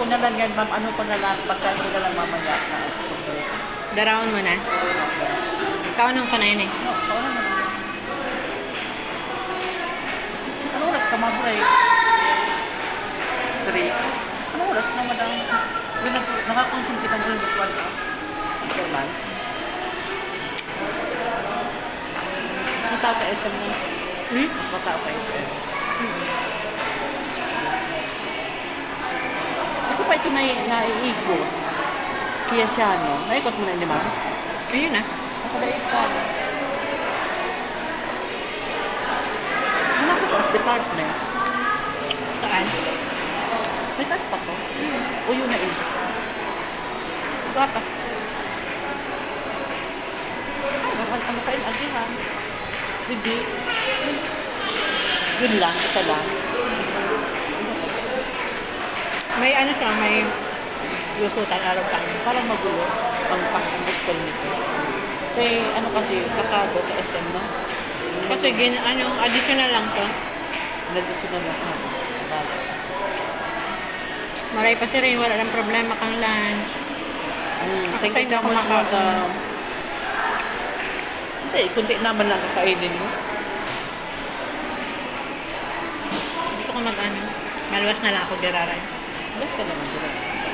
na lang yan, ma'am. Ano ko na lang, pagkain ko na lang mamaya. Daraon mo na. Kaunong ko na yun eh. No, kauna na lang. Ano oras ka, mabray? 3. Ano oras na, madam? Nakakonsume kita mo rin ba suwan ka? Okay, man. Mas matao ka SM mo. Hmm? Mas matao ka SM. Ako pa ito naiigo. Siya, no? Naikot mo na yun, ma'am? Ayun na. Ako na ito. Nasa taas department. Saan? May taas pa to? O yun na yun. Guwapa. Ano kain agihan? Hindi. Yun lang, isa lang. May ano siya, may lusutan araw ka. Parang magulo ang pang-install nito. Kasi ano kasi, kakado ka SM, no? Kasi additional lang to. Naggusto na lang ako. Maray pa si Ray, wala lang problema kang lunch. Thank you so much, madam. Hindi, kunti naman lang kakainin mo. Gusto ko maluwas na lang ako diraray. Alas ka naman, direct.